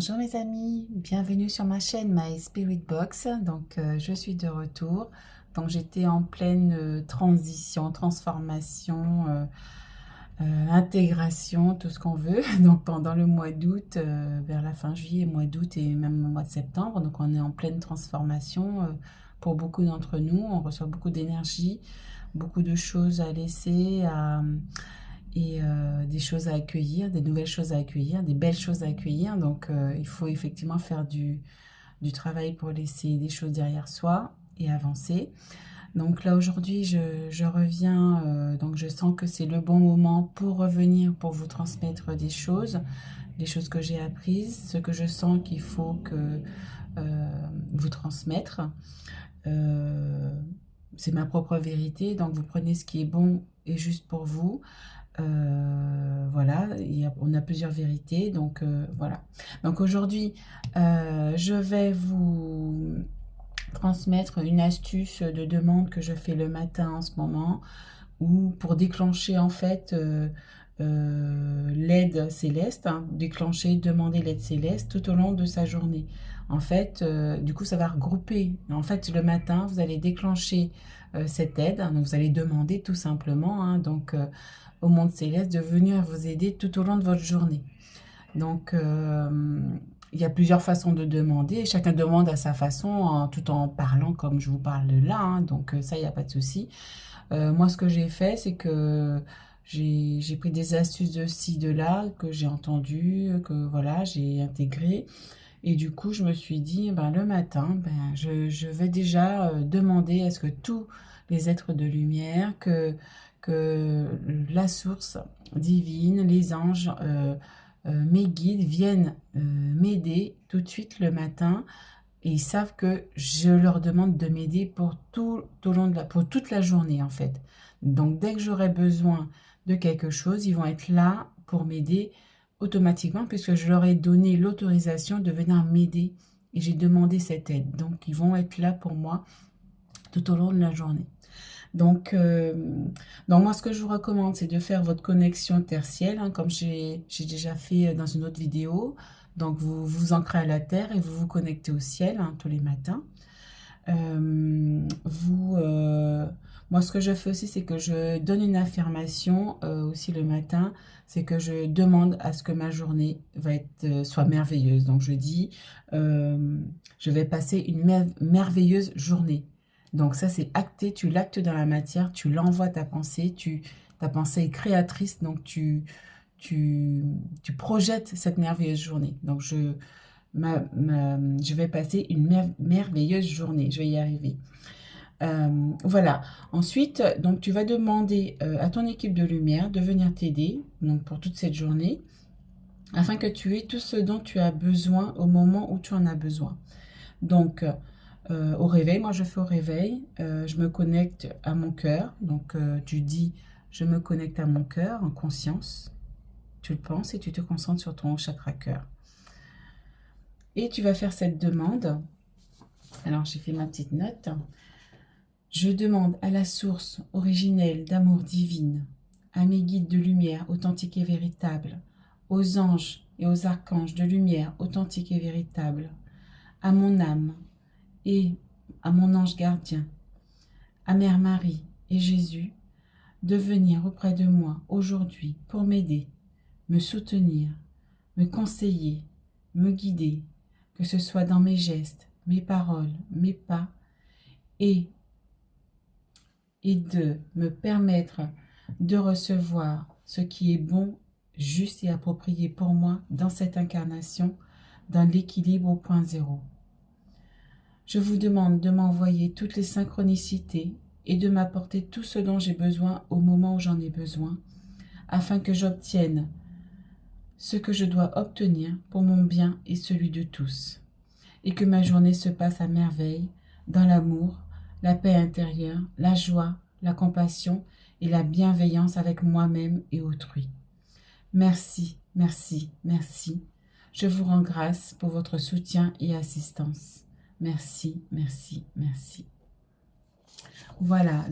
Bonjour mes amis, bienvenue sur ma chaîne My Spirit Box. Je suis de retour. Donc j'étais en pleine transition, transformation, intégration, tout ce qu'on veut. Donc pendant le mois d'août, vers la fin juillet, mois d'août et même le mois de septembre. Donc on est en pleine transformation pour beaucoup d'entre nous. On reçoit beaucoup d'énergie, beaucoup de choses à laisser, des choses à accueillir, des nouvelles choses à accueillir, des belles choses à accueillir. Il faut effectivement faire du travail pour laisser des choses derrière soi et avancer. Donc là, aujourd'hui, je reviens, donc je sens que c'est le bon moment pour revenir, pour vous transmettre des choses que j'ai apprises, ce que je sens qu'il faut que vous transmettre. C'est ma propre vérité, donc vous prenez ce qui est bon et juste pour vous. Voilà, on a plusieurs vérités, voilà. Donc aujourd'hui, je vais vous transmettre une astuce de demande que je fais le matin en ce moment, ou pour déclencher en fait l'aide céleste, hein, demander l'aide céleste tout au long de sa journée. En fait, du coup, ça va regrouper. En fait, le matin, vous allez déclencher cette aide, hein, donc vous allez demander tout simplement, hein, au monde céleste de venir vous aider tout au long de votre journée. Donc, il y a plusieurs façons de demander. Chacun demande à sa façon, tout en parlant comme je vous parle là, hein, ça, il n'y a pas de souci. Moi, ce que j'ai fait, c'est que j'ai pris des astuces de ci, de là, que j'ai entendues, que voilà, j'ai intégré. Et du coup, je me suis dit, ben, le matin, ben, je vais déjà demander à ce que tous les êtres de lumière, que la source divine, les anges, mes guides viennent m'aider tout de suite le matin. Et ils savent que je leur demande de m'aider pour pour toute la journée en fait. Donc dès que j'aurai besoin de quelque chose, ils vont être là pour m'aider automatiquement puisque je leur ai donné l'autorisation de venir m'aider et j'ai demandé cette aide. Donc ils vont être là pour moi tout au long de la journée. Donc, euh, donc moi, ce que je vous recommande, c'est de faire votre connexion tertielle, hein, comme j'ai déjà fait dans une autre vidéo. Donc, vous vous ancrez à la terre et vous vous connectez au ciel, hein, tous les matins. Euh, vous, euh, Moi, ce que je fais aussi, c'est que je donne une affirmation aussi le matin. C'est que je demande à ce que ma journée soit merveilleuse. Donc, je dis, je vais passer une merveilleuse journée. Donc, ça, c'est acté. Tu l'actes dans la matière. Tu l'envoies ta pensée. Ta pensée est créatrice. Tu projettes cette merveilleuse journée. Donc, je vais passer une merveilleuse journée. Je vais y arriver. Voilà. Ensuite, donc tu vas demander à ton équipe de lumière de venir t'aider donc pour toute cette journée, afin que tu aies tout ce dont tu as besoin au moment où tu en as besoin. Donc, au réveil, moi je fais au réveil, je me connecte à mon cœur. Tu dis, je me connecte à mon cœur en conscience. Tu le penses et tu te concentres sur ton chakra cœur. Et tu vas faire cette demande. Alors, j'ai fait ma petite note. Je demande à la source originelle d'amour divine, à mes guides de lumière authentiques et véritables, aux anges et aux archanges de lumière authentiques et véritables, à mon âme et à mon ange gardien, à Mère Marie et Jésus, de venir auprès de moi aujourd'hui pour m'aider, me soutenir, me conseiller, me guider, que ce soit dans mes gestes, mes paroles, mes pas, et de me permettre de recevoir ce qui est bon, juste et approprié pour moi dans cette incarnation, dans l'équilibre au point zéro. Je vous demande de m'envoyer toutes les synchronicités et de m'apporter tout ce dont j'ai besoin au moment où j'en ai besoin, afin que j'obtienne ce que je dois obtenir pour mon bien et celui de tous, et que ma journée se passe à merveille, dans l'amour, la paix intérieure, la joie, la compassion et la bienveillance avec moi-même et autrui. Merci, merci, merci. Je vous rends grâce pour votre soutien et assistance. Merci, merci, merci. Voilà,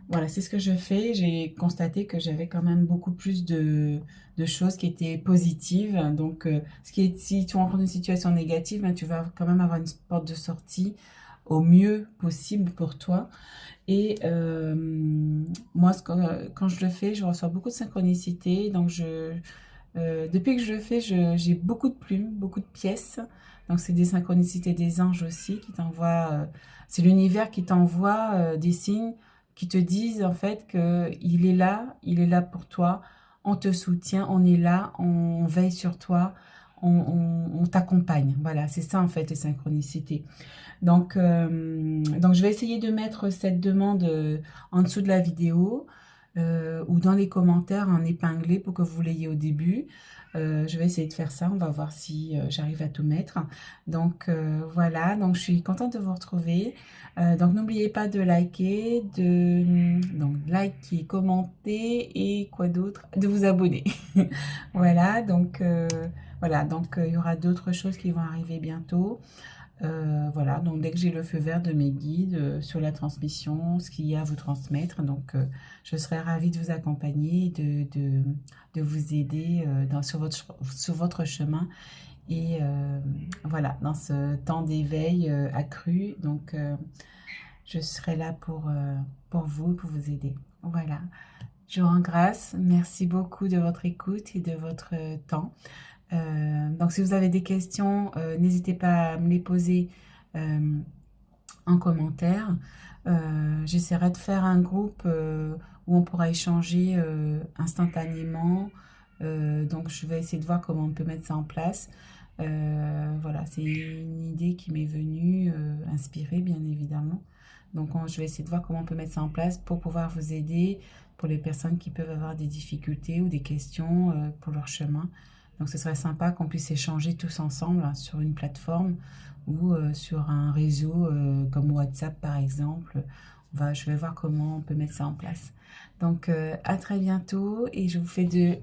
Voilà, c'est ce que je fais. J'ai constaté que j'avais quand même beaucoup plus de choses qui étaient positives. Donc, si tu rencontres une situation négative, ben, tu vas quand même avoir une porte de sortie au mieux possible pour toi. Et moi, quand je le fais, je reçois beaucoup de synchronicité. Donc, depuis que je le fais, j'ai beaucoup de plumes, beaucoup de pièces. Donc, c'est des synchronicités des anges aussi qui t'envoient. C'est l'univers qui t'envoie des signes qui te disent en fait que il est là pour toi. On te soutient, on est là, on veille sur toi, on t'accompagne. Voilà, c'est ça en fait les synchronicités. Donc je vais essayer de mettre cette demande en dessous de la vidéo ou dans les commentaires en épinglé pour que vous l'ayez au début. Je vais essayer de faire ça, on va voir si j'arrive à tout mettre. Donc voilà, donc je suis contente de vous retrouver. Donc n'oubliez pas de liker, donc liker, commenter et quoi d'autre? De vous abonner. Voilà, donc il y aura d'autres choses qui vont arriver bientôt. Voilà, donc dès que j'ai le feu vert de mes guides sur la transmission, ce qu'il y a à vous transmettre, donc je serai ravie de vous accompagner, de vous aider sur votre chemin et voilà, dans ce temps d'éveil accru. Donc je serai là pour vous, pour vous aider. Voilà, je vous rends grâce. Merci beaucoup de votre écoute et de votre temps. Donc si vous avez des questions, n'hésitez pas à me les poser euh, en commentaire. J'essaierai de faire un groupe où on pourra échanger instantanément. Donc je vais essayer de voir comment on peut mettre ça en place. Voilà, c'est une idée qui m'est venue, inspirée bien évidemment. Donc je vais essayer de voir comment on peut mettre ça en place pour pouvoir vous aider pour les personnes qui peuvent avoir des difficultés ou des questions pour leur chemin. Donc ce serait sympa qu'on puisse échanger tous ensemble hein, sur une plateforme ou sur un réseau comme WhatsApp par exemple. Je vais voir comment on peut mettre ça en place. Donc à très bientôt et je vous fais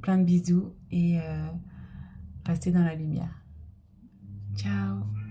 plein de bisous et restez dans la lumière. Ciao!